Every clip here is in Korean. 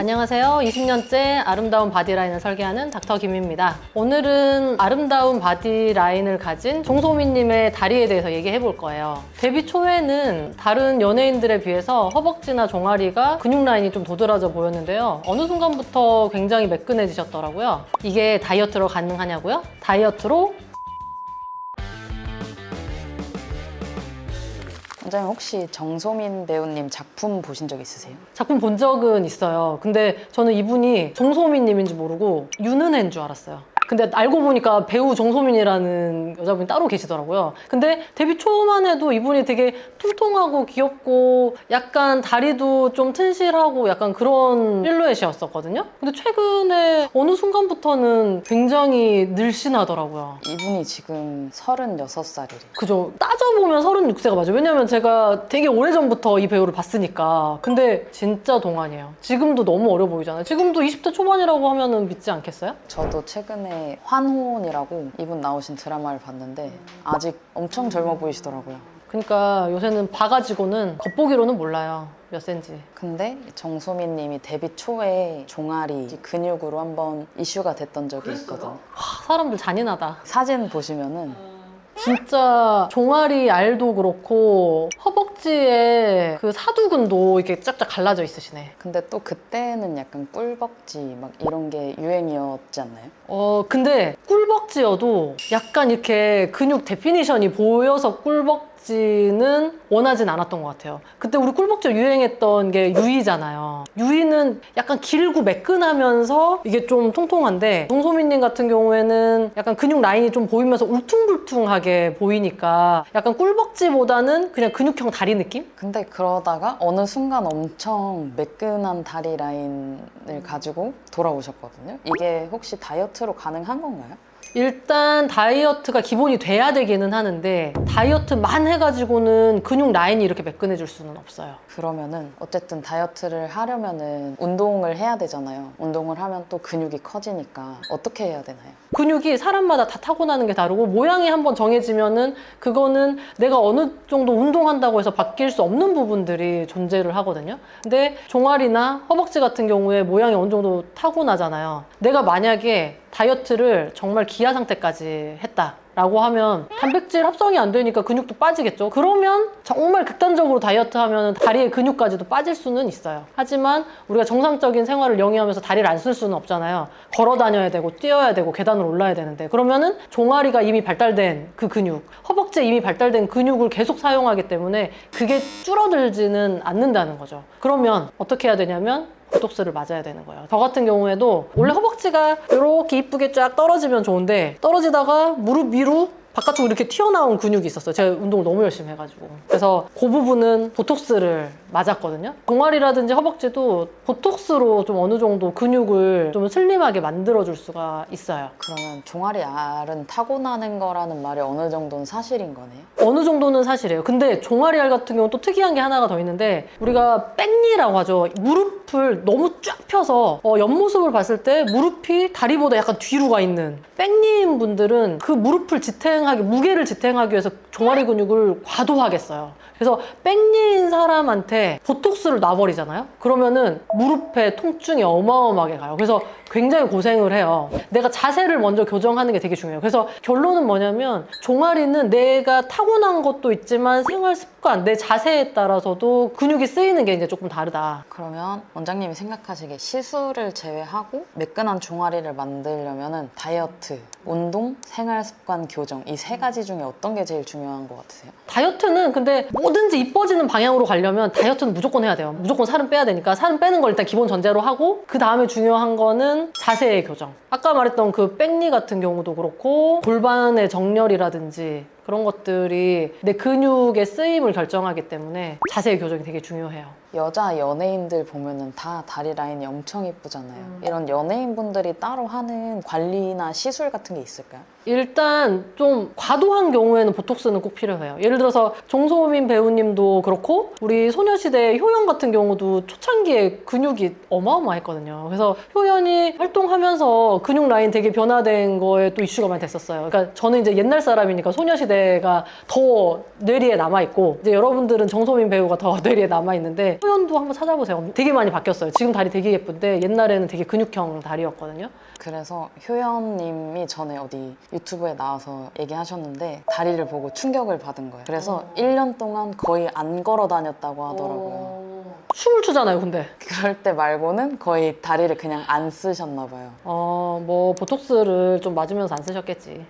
안녕하세요. 20년째 아름다운 바디라인을 설계하는 닥터 김입니다. 오늘은 아름다운 바디라인을 가진 정소민님의 다리에 대해서 얘기해 볼 거예요. 데뷔 초에는 다른 연예인들에 비해서 허벅지나 종아리가 근육 라인이 좀 도드라져 보였는데요. 어느 순간부터 굉장히 매끈해지셨더라고요. 이게 다이어트로 가능하냐고요? 다이어트로 원장님 혹시 정소민 배우님 작품 보신 적 있으세요? 작품 본 적은 있어요. 근데 저는 이분이 정소민님인지 모르고 윤은혜인 줄 알았어요. 근데 알고 보니까 배우 정소민이라는 여자분이 따로 계시더라고요. 근데 데뷔 초만 해도 이분이 되게 통통하고 귀엽고 약간 다리도 좀 튼실하고 약간 그런 실루엣이었었거든요. 근데 최근에 어느 순간부터는 굉장히 늘씬하더라고요. 이분이 지금 36살이래요. 그죠. 따져보면 36세가 맞아요. 왜냐면 제가 되게 오래전부터 이 배우를 봤으니까. 근데 진짜 동안이에요. 지금도 너무 어려 보이잖아요. 지금도 20대 초반이라고 하면은 믿지 않겠어요? 저도 최근에 환혼이라고 이분 나오신 드라마를 봤는데 아직 엄청 젊어 보이시더라고요. 그러니까 요새는 봐가지고는 겉보기로는 몰라요. 몇 센지. 근데 정소민 님이 데뷔 초에 종아리 근육으로 한번 이슈가 됐던 적이 있거든요. 와, 사람들 잔인하다. 사진 보시면은 진짜 종아리 알도 그렇고 허벅지에 그 사두근도 이렇게 쫙쫙 갈라져 있으시네. 근데 또 그때는 약간 꿀벅지 막 이런 게 유행이었지 않나요? 근데 꿀벅지여도 약간 이렇게 근육 데피니션이 보여서 꿀벅지는 원하진 않았던 것 같아요. 그때 우리 꿀벅지 유행했던 게 유이잖아요. 유이는 약간 길고 매끈하면서 이게 좀 통통한데 정소민님 같은 경우에는 약간 근육 라인이 좀 보이면서 울퉁불퉁하게 보이니까 약간 꿀벅지보다는 그냥 근육형 다리 느낌? 근데 그러다가 어느 순간 엄청 매끈한 다리 라인을 가지고 돌아오셨거든요. 이게 혹시 다이어트로 가능한 건가요? 일단 다이어트가 기본이 돼야 되기는 하는데 다이어트만 해가지고는 근육 라인이 이렇게 매끈해질 수는 없어요. 그러면은 어쨌든 다이어트를 하려면은 운동을 해야 되잖아요. 운동을 하면 또 근육이 커지니까 어떻게 해야 되나요? 근육이 사람마다 다 타고나는 게 다르고 모양이 한번 정해지면은 그거는 내가 어느 정도 운동한다고 해서 바뀔 수 없는 부분들이 존재를 하거든요. 근데 종아리나 허벅지 같은 경우에 모양이 어느 정도 타고나잖아요. 내가 만약에 다이어트를 정말 기아 상태까지 했다 라고 하면 단백질 합성이 안 되니까 근육도 빠지겠죠. 그러면 정말 극단적으로 다이어트 하면 다리의 근육까지도 빠질 수는 있어요. 하지만 우리가 정상적인 생활을 영위하면서 다리를 안 쓸 수는 없잖아요. 걸어 다녀야 되고 뛰어야 되고 계단을 올라야 되는데 그러면은 종아리가 이미 발달된 그 근육, 허벅지에 이미 발달된 근육을 계속 사용하기 때문에 그게 줄어들지는 않는다는 거죠. 그러면 어떻게 해야 되냐면 보톡스를 맞아야 되는 거예요. 저 같은 경우에도 원래 허벅지가 이렇게 이쁘게 쫙 떨어지면 좋은데 떨어지다가 무릎 위로 바깥쪽으로 이렇게 튀어나온 근육이 있었어요. 제가 운동을 너무 열심히 해가지고. 그래서 그 부분은 보톡스를 맞았거든요. 종아리라든지 허벅지도 보톡스로 좀 어느 정도 근육을 좀 슬림하게 만들어줄 수가 있어요. 그러면 종아리 알은 타고나는 거라는 말이 어느 정도는 사실인 거네요? 어느 정도는 사실이에요. 근데 종아리 알 같은 경우는 또 특이한 게 하나가 더 있는데 우리가 백니라고 하죠. 무릎을 너무 쫙 펴서 옆모습을 봤을 때 무릎이 다리보다 약간 뒤로 가 있는 백니인 분들은 그 무릎을 무게를 지탱하기 위해서 종아리 근육을 과도하게 써요. 그래서 백니인 사람한테 보톡스를 놔버리잖아요? 그러면은 무릎에 통증이 어마어마하게 가요. 그래서 굉장히 고생을 해요. 내가 자세를 먼저 교정하는 게 되게 중요해요. 그래서 결론은 뭐냐면 종아리는 내가 타고난 것도 있지만 생활 습관, 내 자세에 따라서도 근육이 쓰이는 게 이제 조금 다르다. 그러면 원장님이 생각하시기에 시술을 제외하고 매끈한 종아리를 만들려면은 다이어트, 운동, 생활 습관 교정 이 세 가지 중에 어떤 게 제일 중요한 것 같으세요? 다이어트는 근데 뭐든지 이뻐지는 방향으로 가려면 다이어트는 무조건 해야 돼요. 무조건 살은 빼야 되니까 살은 빼는 걸 일단 기본 전제로 하고 그 다음에 중요한 거는 자세의 교정. 아까 말했던 그 백니 같은 경우도 그렇고 골반의 정렬이라든지 그런 것들이 내 근육의 쓰임을 결정하기 때문에 자세의 교정이 되게 중요해요. 여자 연예인들 보면은 다 다리 라인이 엄청 이쁘잖아요. 이런 연예인분들이 따로 하는 관리나 시술 같은 게 있을까요? 일단 좀 과도한 경우에는 보톡스는 꼭 필요해요. 예를 들어서 정소민 배우님도 그렇고 우리 소녀시대 효연 같은 경우도 초창기에 근육이 어마어마했거든요. 그래서 효연이 활동하면서 근육 라인 되게 변화된 거에 또 이슈가 많이 됐었어요. 그러니까 저는 이제 옛날 사람이니까 소녀시대 소녀시대가 더 뇌리에 남아있고 이제 여러분들은 정소민 배우가 더 뇌리에 남아있는데 호연도 한번 찾아보세요. 되게 많이 바뀌었어요. 지금 다리 되게 예쁜데 옛날에는 되게 근육형 다리였거든요. 그래서 효연님이 전에 어디 유튜브에 나와서 얘기하셨는데 다리를 보고 충격을 받은 거예요. 그래서 1년 동안 거의 안 걸어 다녔다고 하더라고요. 춤을 추잖아요, 근데. 그럴 때 말고는 거의 다리를 그냥 안 쓰셨나 봐요. 뭐 보톡스를 좀 맞으면서 안 쓰셨겠지.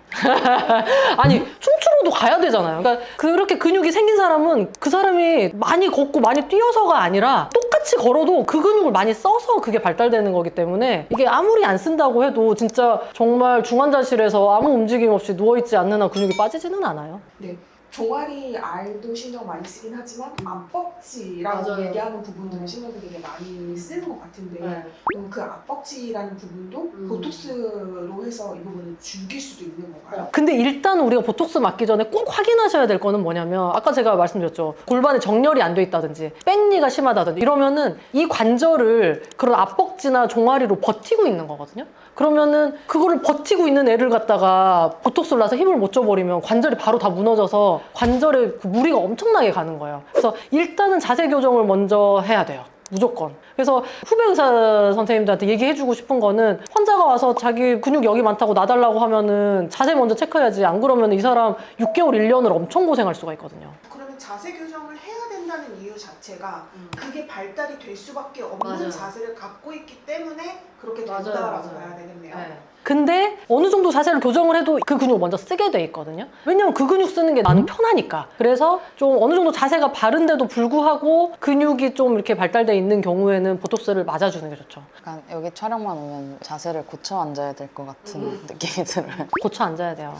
아니 춤추러도 가야 되잖아요. 그러니까 그렇게 근육이 생긴 사람은 그 사람이 많이 걷고 많이 뛰어서가 아니라 똑같이 걸어도 그 근육을 많이 써서 그게 발달되는 거기 때문에 이게 아무리 안 쓴다고 해도 진짜 정말 중환자실에서 아무 움직임 없이 누워있지 않는 한 근육이 빠지지는 않아요. 네. 종아리 알도 신경 많이 쓰긴 하지만 앞벅지라고 맞아요. 얘기하는 부분들은 신경을 되게 많이 쓰는 것 같은데 그럼 그 앞벅지라는 부분도 보톡스로 해서 이 부분을 죽일 수도 있는 건가요? 근데 일단 우리가 보톡스 맞기 전에 꼭 확인하셔야 될 거는 뭐냐면 아까 제가 말씀드렸죠. 골반에 정렬이 안 돼 있다든지 백리가 심하다든지 이러면은 이 관절을 그런 앞벅지나 종아리로 버티고 있는 거거든요. 그러면은 그거를 버티고 있는 애를 갖다가 보톡스를 놔서 힘을 못 줘버리면 관절이 바로 다 무너져서 관절에 그 무리가 엄청나게 가는 거예요. 그래서 일단은 자세 교정을 먼저 해야 돼요. 무조건. 그래서 후배 의사 선생님들한테 얘기해주고 싶은 거는 환자가 와서 자기 근육 여기 많다고 놔달라고 하면은 자세 먼저 체크해야지. 안 그러면 이 사람 6개월, 1년을 엄청 고생할 수가 있거든요. 그러면 자세 교정을 해야 된다는 이유 자체가 그게 발달이 될 수밖에 없는 맞아요. 자세를 갖고 있기 때문에 그렇게 맞아요, 된다라고 맞아요. 봐야 되겠네요. 근데 어느 정도 자세를 교정을 해도 그 근육을 먼저 쓰게 돼 있거든요. 왜냐면 그 근육 쓰는 게 나는 편하니까. 그래서 좀 어느 정도 자세가 바른데도 불구하고 근육이 좀 이렇게 발달돼 있는 경우에는 보톡스를 맞아주는 게 좋죠. 약간 여기 촬영만 오면 자세를 고쳐 앉아야 될 것 같은 느낌이 들어요. 고쳐 앉아야 돼요.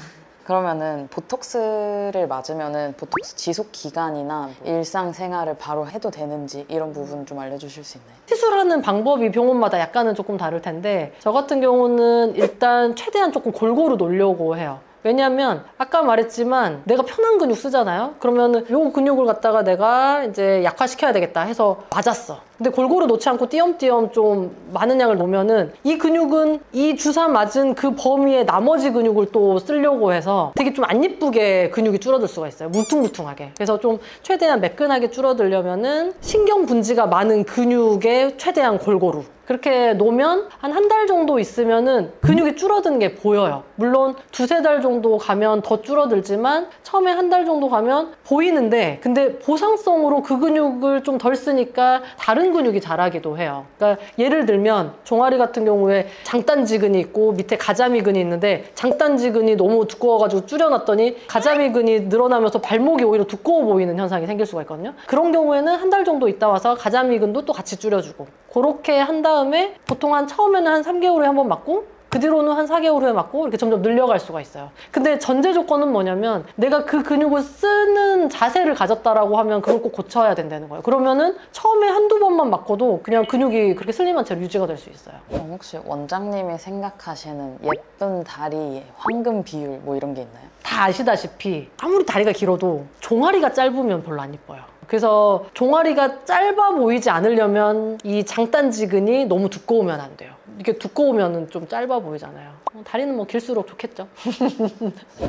그러면은 보톡스를 맞으면은 보톡스 지속 기간이나 일상생활을 바로 해도 되는지 이런 부분 좀 알려주실 수 있나요? 시술하는 방법이 병원마다 약간은 조금 다를 텐데 저 같은 경우는 일단 최대한 조금 골고루 놓으려고 해요. 왜냐면 아까 말했지만 내가 편한 근육 쓰잖아요. 그러면은 요 근육을 갖다가 내가 이제 약화시켜야 되겠다 해서 맞았어. 근데 골고루 놓지 않고 띄엄띄엄 좀 많은 양을 놓으면은 이 근육은 이 주사 맞은 그 범위의 나머지 근육을 또 쓰려고 해서 되게 좀 안 예쁘게 근육이 줄어들 수가 있어요. 물퉁물퉁하게. 그래서 좀 최대한 매끈하게 줄어들려면은 신경 분지가 많은 근육에 최대한 골고루. 그렇게 놓으면 한 달 정도 있으면은 근육이 줄어든 게 보여요. 물론 두세 달 정도 가면 더 줄어들지만 처음에 한 달 정도 가면 보이는데 근데 보상성으로 그 근육을 좀 덜 쓰니까 다른 근육이 자라기도 해요. 그러니까 예를 들면 종아리 같은 경우에 장단지근이 있고 밑에 가자미근이 있는데 장단지근이 너무 두꺼워가지고 줄여놨더니 가자미근이 늘어나면서 발목이 오히려 두꺼워 보이는 현상이 생길 수가 있거든요. 그런 경우에는 한 달 정도 있다 와서 가자미근도 또 같이 줄여주고 그렇게 한 다음에 보통 처음에는 한 3개월 후에 한 번 맞고 그 뒤로는 한 4개월 후에 맞고 이렇게 점점 늘려갈 수가 있어요. 근데 전제 조건은 뭐냐면 내가 그 근육을 쓰는 자세를 가졌다라고 하면 그걸 꼭 고쳐야 된다는 거예요. 그러면은 처음에 한두 번만 맞고도 그냥 근육이 그렇게 슬림한 채로 유지가 될 수 있어요. 그럼 혹시 원장님이 생각하시는 예쁜 다리의 황금 비율 뭐 이런 게 있나요? 다 아시다시피 아무리 다리가 길어도 종아리가 짧으면 별로 안 이뻐요. 그래서 종아리가 짧아 보이지 않으려면 이 장단지근이 너무 두꺼우면 안 돼요. 이게 두꺼우면 좀 짧아 보이잖아요. 다리는 뭐 길수록 좋겠죠.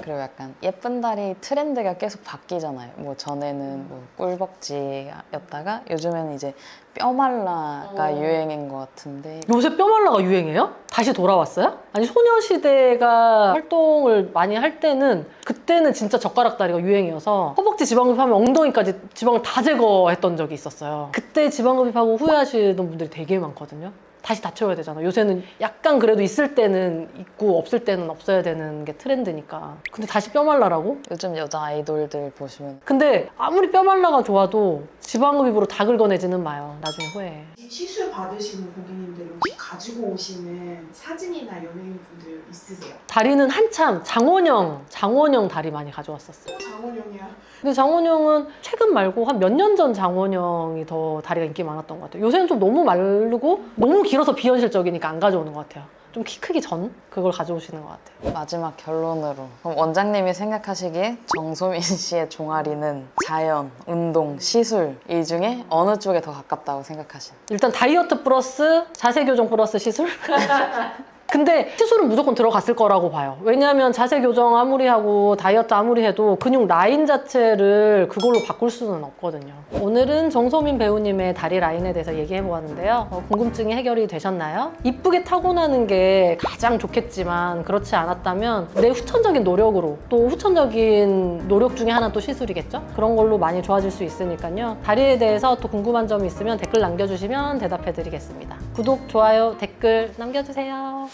그리고 약간 예쁜 다리 트렌드가 계속 바뀌잖아요. 뭐 전에는 뭐 꿀벅지였다가 요즘에는 이제 뼈말라가 유행인 것 같은데 요새 뼈말라가 유행해요? 다시 돌아왔어요? 아니 소녀시대가 활동을 많이 할 때는 그때는 진짜 젓가락 다리가 유행이어서 허벅지 지방흡입하면 엉덩이까지 지방을 다 제거했던 적이 있었어요. 그때 지방흡입하고 후회하시는 분들이 되게 많거든요. 다시 다쳐야 되잖아. 요새는 약간 그래도 있을 때는 있고 없을 때는 없어야 되는 게 트렌드니까. 근데 다시 뼈말라라고? 요즘 여자 아이돌들 보시면 근데 아무리 뼈말라가 좋아도 지방흡입으로 다 긁어내지는 마요. 나중에 후회해. 시술 받으시는 고객님들 혹시 가지고 오시는 사진이나 연예인분들 있으세요? 다리는 한창 장원영 다리 많이 가져왔었어. 장원영이야. 근데 장원영은 최근 말고 한 몇 년 전 장원영이 더 다리가 인기 많았던 것 같아요. 요새는 좀 너무 마르고 너무 길어서 비현실적이니까 안 가져오는 것 같아요. 좀 키 크기 전 그걸 가져오시는 것 같아요. 마지막 결론으로 그럼 원장님이 생각하시기에 정소민 씨의 종아리는 자연, 운동, 시술 이 중에 어느 쪽에 더 가깝다고 생각하시나요? 일단 다이어트 플러스 자세 교정 플러스 시술? 근데 시술은 무조건 들어갔을 거라고 봐요. 왜냐하면 자세 교정 아무리 하고 다이어트 아무리 해도 근육 라인 자체를 그걸로 바꿀 수는 없거든요. 오늘은 정소민 배우님의 다리 라인에 대해서 얘기해 보았는데요. 궁금증이 해결이 되셨나요? 이쁘게 타고나는 게 가장 좋겠지만 그렇지 않았다면 내 후천적인 노력으로, 또 후천적인 노력 중에 하나 또 시술이겠죠? 그런 걸로 많이 좋아질 수 있으니까요. 다리에 대해서 또 궁금한 점이 있으면 댓글 남겨주시면 대답해 드리겠습니다. 구독, 좋아요, 댓글 남겨주세요.